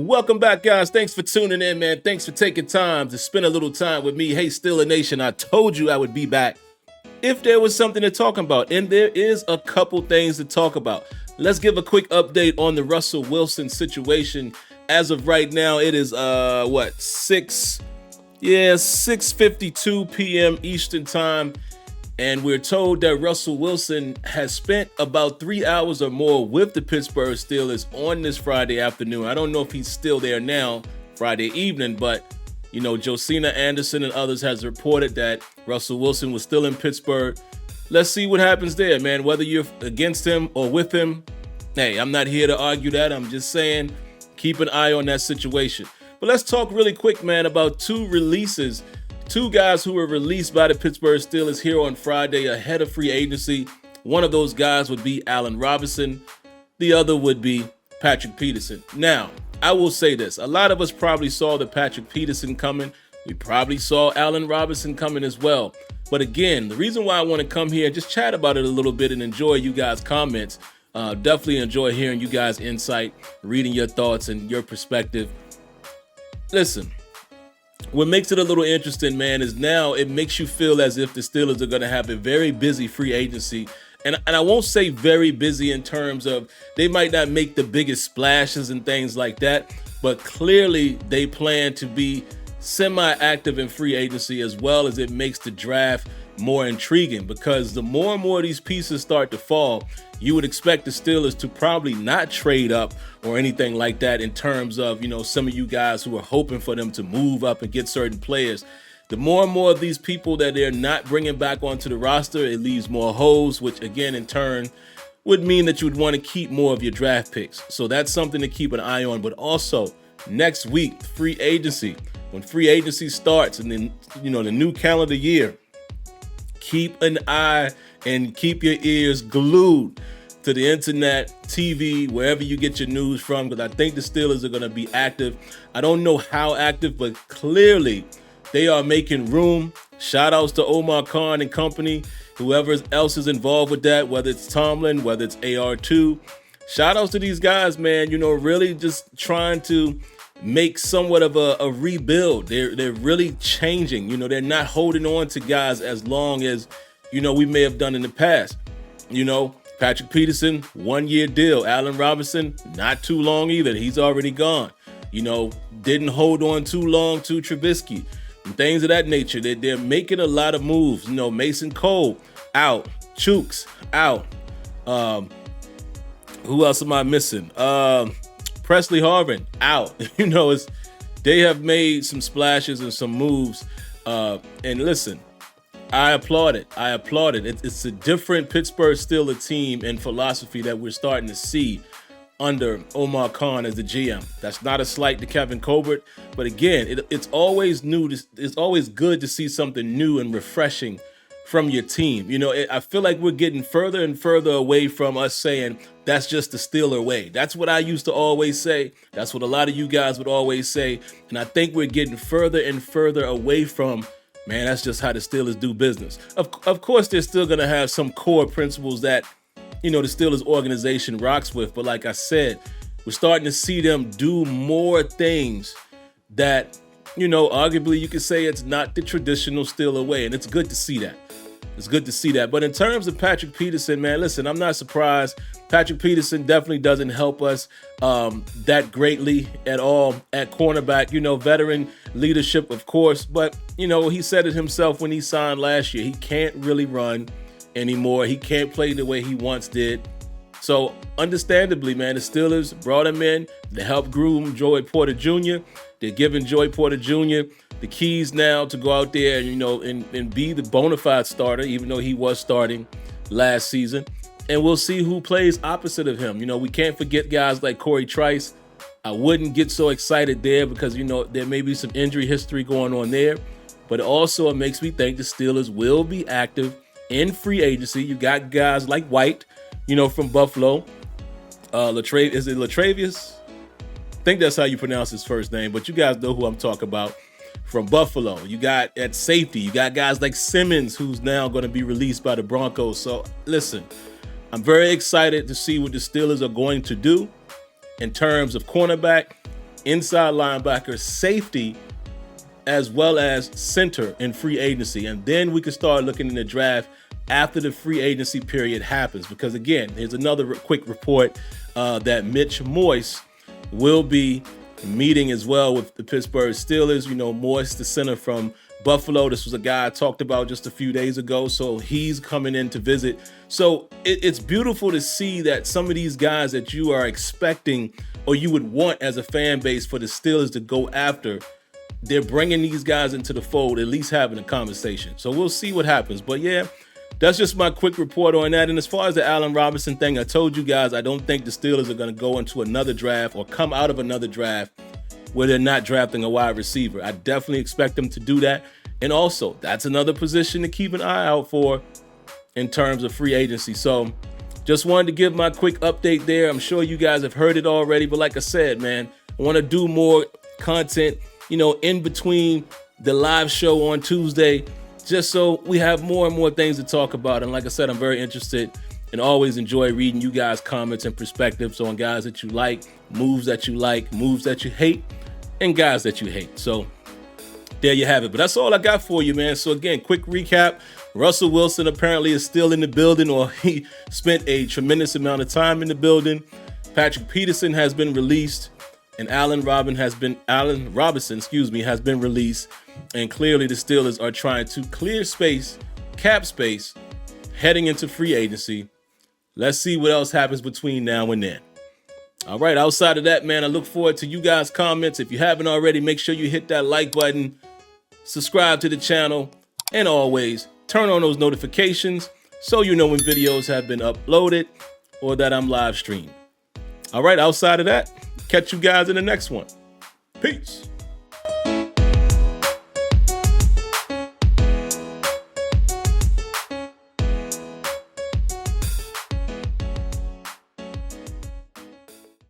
Welcome back, guys. Thanks for tuning in, man. Thanks for taking time to spend a little time with me. Hey, Steeler Nation, I told you I would be back if there was something to talk about, and there is a couple things to talk about. Let's give a quick update on the Russell Wilson situation. As of right now, it is 6:52 p.m. Eastern Time, and we're told that Russell Wilson has spent about 3 hours or more with the Pittsburgh Steelers on this Friday afternoon. I don't know if he's still there now, Friday evening, but Josina Anderson and others has reported that Russell Wilson was still in Pittsburgh. Let's see what happens there, man. Whether you're against him or with him, hey, I'm not here to argue that. I'm just saying keep an eye on that situation. But let's talk really quick, man, about two releases. Two guys who were released by the Pittsburgh Steelers here on Friday ahead of free agency. One of those guys would be Allen Robinson. The other would be Patrick Peterson. Now, I will say this. A lot of us probably saw the Patrick Peterson coming. We probably saw Allen Robinson coming as well. But again, the reason why I want to come here and just chat about it a little bit and enjoy you guys' comments, definitely enjoy hearing you guys' insight, reading your thoughts and your perspective. Listen, what makes it a little interesting, man, is now it makes you feel as if the Steelers are going to have a very busy free agency. And I won't say very busy in terms of they might not make the biggest splashes and things like that, but clearly they plan to be semi-active in free agency, as well as it makes the draft more intriguing, because the more and more these pieces start to fall, you would expect the Steelers to probably not trade up or anything like that in terms of, some of you guys who are hoping for them to move up and get certain players. The more and more of these people that they're not bringing back onto the roster, it leaves more holes, which again, in turn, would mean that you would want to keep more of your draft picks. So that's something to keep an eye on. But also, next week, free agency. When free agency starts and then, the new calendar year, keep an eye and keep your ears glued to the internet, TV, wherever you get your news from, because I think the Steelers are going to be active. I don't know how active, but clearly they are making room. Shout outs to Omar Khan and company, whoever else is involved with that, whether it's Tomlin, whether it's AR2. Shout outs to these guys, man, really just trying to make somewhat of a rebuild. They're really changing. They're not holding on to guys as long as, we may have done in the past. Patrick Peterson, 1-year deal. Allen Robinson, not too long either. He's already gone. Didn't hold on too long to Trubisky and things of that nature. They're making a lot of moves. Mason Cole out, Chooks out. Who else am I missing? Presley Harvin out. They have made some splashes and some moves. And listen, I applaud it. It's a different Pittsburgh Steelers team and philosophy that we're starting to see under Omar Khan as the GM. That's not a slight to Kevin Colbert, but again, it's always new. It's always good to see something new and refreshing from your team. I feel like we're getting further and further away from us saying that's just the Steeler way. That's what I used to always say. That's what a lot of you guys would always say. And I think we're getting further and further away from, man, that's just how the Steelers do business. Of course, they're still going to have some core principles that, the Steelers organization rocks with. But like I said, we're starting to see them do more things that, arguably you could say it's not the traditional Steeler way. And it's good to see that. It's good to see that. But in terms of Patrick Peterson, man, listen, I'm not surprised. Patrick Peterson definitely doesn't help us that greatly at all at cornerback. Veteran leadership, of course. But, he said it himself when he signed last year. He can't really run anymore. He can't play the way he once did. So understandably, man, the Steelers brought him in to help groom Joey Porter Jr. They're giving Joey Porter Jr. the keys now to go out there and be the bona fide starter, even though he was starting last season. And we'll see who plays opposite of him. We can't forget guys like Corey Trice. I wouldn't get so excited there because, there may be some injury history going on there. But also it makes me think the Steelers will be active in free agency. You got guys like White, from Buffalo. Is it Latravius? I think that's how you pronounce his first name, but you guys know who I'm talking about. From Buffalo, you got at safety, you got guys like Simmons, who's now going to be released by the Broncos. So listen, I'm very excited to see what the Steelers are going to do in terms of cornerback. inside linebacker, safety, as well as center in free agency. And then we can start looking in the draft after the free agency period happens. Because again, here's another quick report that Mitch Moise will be meeting as well with the Pittsburgh Steelers. You know, Moise, the center from Buffalo. This was a guy I talked about just a few days ago. So he's coming in to visit. So it's beautiful to see that some of these guys that you are expecting or you would want as a fan base for the Steelers to go after, they're bringing these guys into the fold, at least having a conversation. So we'll see what happens. But yeah, that's just my quick report on that. And as far as the Allen Robinson thing, I told you guys I don't think the Steelers are going to go into another draft or come out of another draft where they're not drafting a wide receiver. I definitely expect them to do that. And also, that's another position to keep an eye out for in terms of free agency. So just wanted to give my quick update there. I'm sure you guys have heard it already. But like I said, man, I want to do more content, you know, in between the live show on Tuesday, just so we have more and more things to talk about. And like I said, I'm very interested and always enjoy reading you guys' comments and perspectives on guys that you like, moves that you hate, and guys that you hate. So there you have it. But that's all I got for you, man. So again, quick recap. Russell Wilson apparently is still in the building, or he spent a tremendous amount of time in the building. Patrick Peterson has been released, and Allen Robinson has been released. And clearly the Steelers are trying to clear space, cap space, heading into free agency. Let's see what else happens between now and then. All right, outside of that, man, I look forward to you guys' comments. If you haven't already, make sure you hit that like button, subscribe to the channel, and always turn on those notifications so you know when videos have been uploaded or that I'm live streamed. All right, outside of that, catch you guys in the next one. Peace.